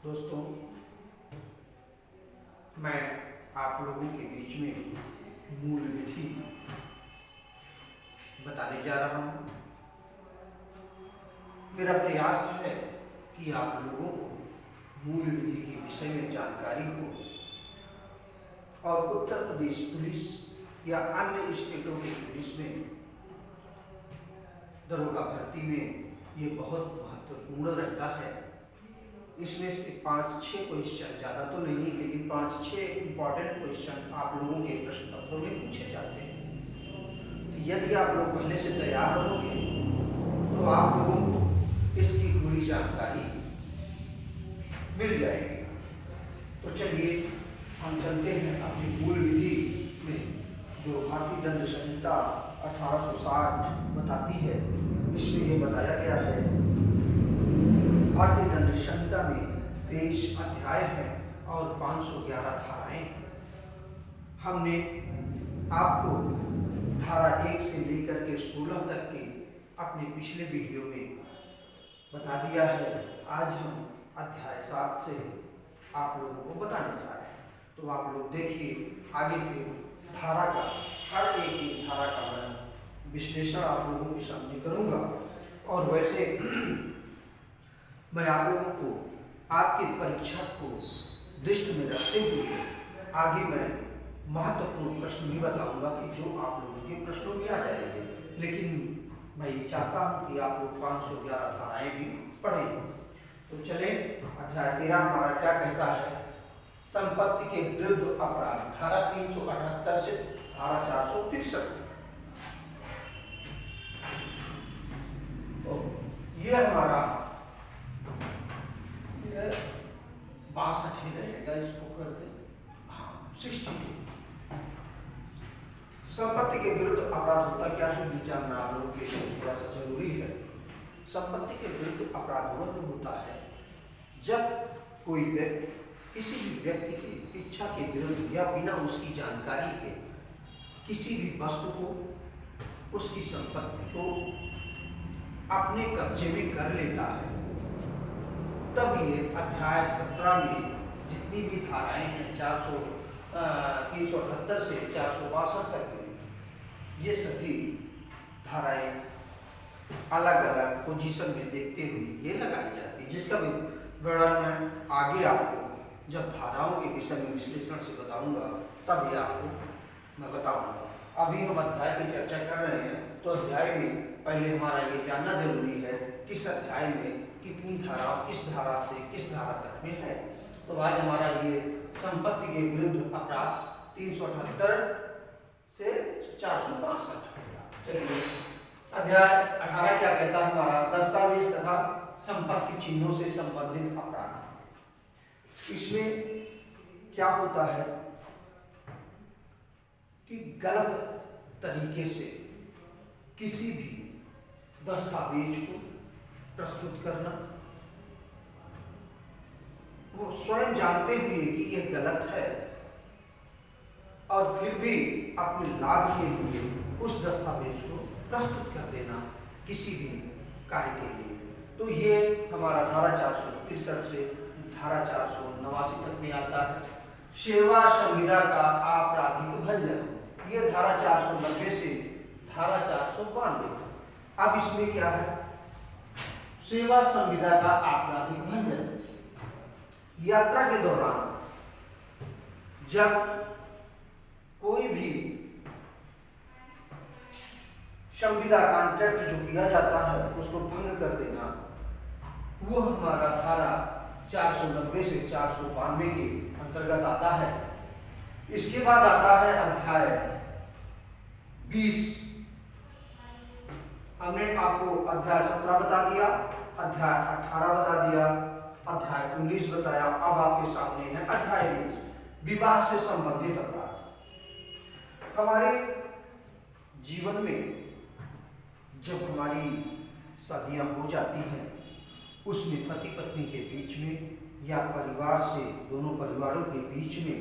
दोस्तों, मैं आप लोगों के बीच में मूल विधि बताने जा रहा हूँ। मेरा प्रयास है कि आप लोगों को मूल विधि के विषय में जानकारी हो और उत्तर प्रदेश पुलिस या अन्य स्टेटों की पुलिस में दरोगा भर्ती में ये बहुत महत्वपूर्ण रहता है। इसमें से 5-6 क्वेश्चन, ज़्यादा तो नहीं लेकिन 5-6 इम्पॉर्टेंट क्वेश्चन आप लोगों के प्रश्न पत्रों में पूछे जाते हैं। तो यदि आप लोग पहले से तैयार रहोगे तो आप लोगों को इसकी पूरी जानकारी मिल जाएगी। तो चलिए हम चलते हैं अपनी मूल विधि में, जो भारतीय दंड संहिता 1860 बताती है। इसमें ये बताया गया है, भारतीय दंड संहिता में 23 अध्याय हैं और 511 धाराएं हैं। हमने आपको धारा 1 से लेकर के 16 तक के अपने पिछले वीडियो में बता दिया है। आज हम अध्याय 7 से आप लोगों को बताने जा रहे हैं। तो आप लोग देखिए, आगे फिर धारा का हर एक धारा का मैं विश्लेषण आप लोगों के सामने करूंगा। और वैसे मैं आप लोगों को आपके परीक्षा को दृष्टि में रखते हुए आगे मैं महत्वपूर्ण प्रश्न भी बताऊंगा कि जो आप लोगों के प्रश्नों में आ जाएंगे। लेकिन मैं ये चाहता हूँ कि आप लोग 511 धाराएं भी पढ़ें। तो चले, अध्याय 13 हमारा क्या कहता है? संपत्ति के विरुद्ध अपराध, धारा 378 से धारा 463। यह हमारा 62 ही रहेगा, इसको कर दे। हाँ, 62। संपत्ति के विरुद्ध अपराध होता क्या है, ये जानना आप लोगों के लिए थोड़ा सा जरूरी है। संपत्ति के विरुद्ध अपराध वह होता है जब कोई व्यक्ति किसी भी व्यक्ति की इच्छा के विरुद्ध या बिना उसकी जानकारी के किसी भी वस्तु को, उसकी संपत्ति को अपने कब्जे में कर लेता है। तब ये अध्याय 17 में जितनी भी धाराएं हैं, 378 से 462 तक में, ये सभी धाराएं अलग अलग पोजीशन में देखते हुए ये लगाई जाती है, जिसका विवरण मैं आगे आपको जब धाराओं के विषय में विश्लेषण से बताऊंगा तब ये आपको मैं बताऊंगा। अभी हम अध्याय की चर्चा कर रहे हैं, तो अध्याय में पहले हमारा ये जानना जरूरी है किस अध्याय में कितनी धारा, किस धारा से किस धारा तक में है। तो आज हमारा ये संपत्ति के विरुद्ध अपराध 378 से 462। चलिए, अध्याय 18 क्या कहता है हमारा? दस्तावेज तथा संपत्ति चिन्हों से संबंधित अपराध। इसमें क्या होता है कि गलत तरीके से किसी भी दस्तावेज को प्रस्तुत करना, वो स्वयं जानते हुए कि यह गलत है और फिर भी अपने लाभ के लिए उस दस्तावेज को प्रस्तुत कर देना किसी भी कार्य के लिए। तो ये हमारा धारा 463 से धारा 489 तक में आता है। सेवा संविदा का आपराधिक भंजन, ये धारा 490 से धारा 492 तक। अब इसमें क्या है? सेवा संविदा का आपराधिक भंजन, यात्रा के दौरान जब कोई भी संविदा कॉन्ट्रैक्ट जो किया जाता है उसको भंग कर देना, वो हमारा धारा 490 से 492 के अंतर्गत आता है। इसके बाद आता है अध्याय 20। हमने आपको अध्याय 17 बता दिया, अध्याय 18 बता दिया, अध्याय 19 बताया। अब आपके सामने है अध्याय 20, विवाह से संबंधित अपराध। हमारे जीवन में जब हमारी शादियां हो जाती हैं, उसमें पति पत्नी के बीच में या परिवार से दोनों परिवारों के बीच में,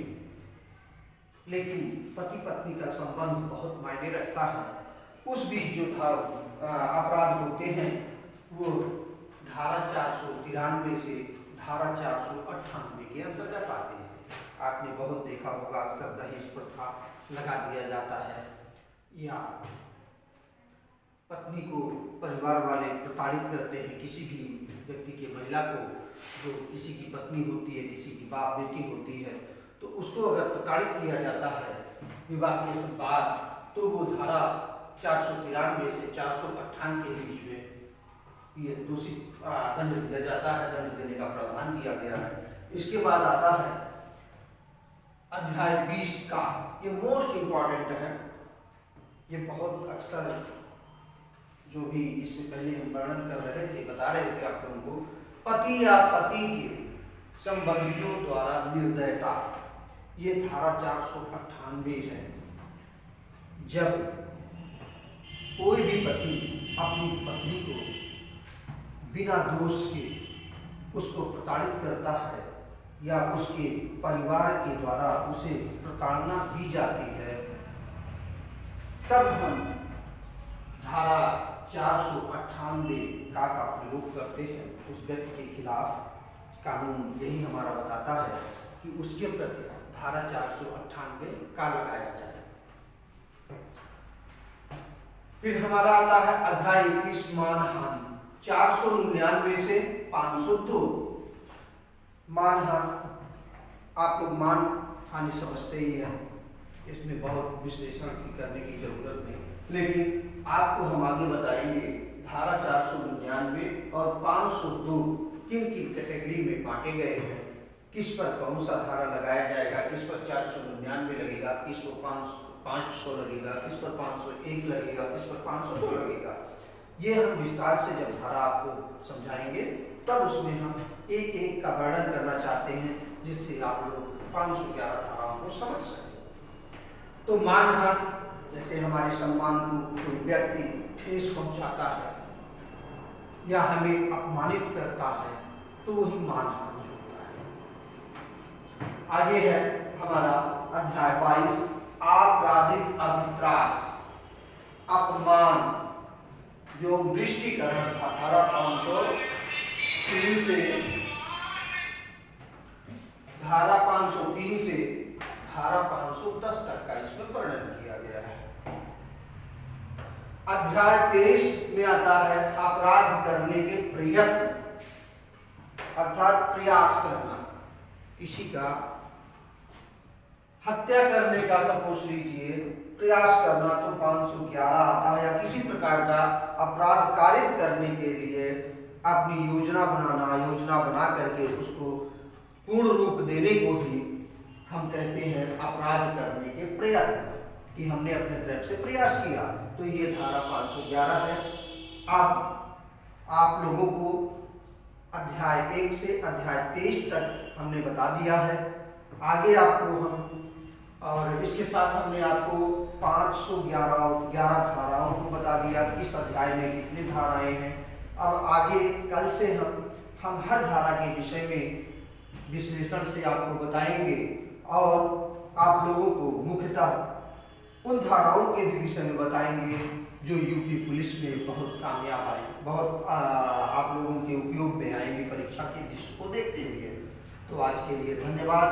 लेकिन पति पत्नी का संबंध बहुत मायने रखता है। उस बीच जो अपराध होते हैं वो धारा 493 से धारा 498 के अंतर्गत आते हैं। आपने बहुत देखा होगा, अक्सर दहेज प्रथा लगा दिया जाता है, या पत्नी को परिवार वाले प्रताड़ित करते हैं। किसी भी व्यक्ति के महिला को, जो किसी की पत्नी होती है, किसी की बाप बेटी होती है, तो उसको अगर प्रताड़ित किया जाता है विवाह के बाद, तो वो धारा 493 से 498 के बीच में ये दोषी दंड दिया जाता है, दंड देने का प्रावधान किया गया है। इसके बाद आता है अध्याय 20 का, ये मोस्ट इम्पॉर्टेंट है। ये बहुत अक्सर जो भी इससे पहले हम वर्णन कर रहे थे, बता रहे थे आप लोगों को, पति या पति के संबंधियों द्वारा निर्दयता, ये धारा 498 है। जब कोई भी पति अपनी पत्नी को बिना दोष के उसको प्रताड़ित करता है, या उसके परिवार के द्वारा उसे प्रताड़ना दी जाती है, तब हम धारा 498 का प्रयोग करते हैं उस व्यक्ति के खिलाफ। कानून यही हमारा बताता है कि उसके प्रति धारा 498 का लगाया जाए। फिर हमारा आता है अध्याय 21 मानहानि, 499 से 502। मानहानि, आप लोग मान हानि समझते ही हैं, इसमें बहुत विश्लेषण की करने की जरूरत नहीं, लेकिन आपको हम आगे बताएंगे धारा 499 और 502 किन की कैटेगरी में बांटे गए हैं, किस पर कौन सा धारा लगाया जाएगा, किस पर 499 लगेगा, किस पर 500 लगेगा, किस पर 501 लगेगा, किस पर 502 लगेगा। ये हम विस्तार से जब धारा आपको समझाएंगे, तब उसमें हम एक एक का वर्णन करना चाहते हैं, जिससे आप लोग 511 धाराओं को समझ सकें। तो मानहानि, जैसे हमारे सम्मान को कोई व्यक्ति ठेस पहुंचाता है या हमें अपमानित करता है, तो वही मानहानि होता है। आगे है हमारा अध्याय 22 आपराधिक अभित्रास, अपमान एवं दृष्टिकरण, धारा 503 से धारा 503 से धारा 510 तक का इसमें वर्णन किया गया है। अध्याय 23 में आता है अपराध करने के प्रयत्न, अर्थात प्रयास करना। किसी का हत्या करने का सपोज लीजिए प्रयास करना, तो 511 आता है। या किसी प्रकार का अपराध कारित करने के लिए अपनी योजना बनाना, योजना बना करके उसको पूर्ण रूप देने को ही हम कहते हैं अपराध करने के प्रयत्न, कि हमने अपने तरफ से प्रयास किया। तो ये धारा 511 है। अब आप लोगों को अध्याय 1 से अध्याय 23 तक हमने बता दिया है। आगे आपको हम, और इसके साथ हमने आपको 511 धाराओं को बता दिया, किस अध्याय में कितनी धाराएं हैं। अब आगे कल से हम हर धारा के विषय में विश्लेषण से आपको बताएंगे, और आप लोगों को मुख्यतः उन धाराओं के भी विषय में बताएंगे जो यूपी पुलिस में बहुत कामयाब आए, बहुत आप लोगों के उपयोग में आएंगे परीक्षा की दृष्टि को देखते हुए। तो आज के लिए धन्यवाद।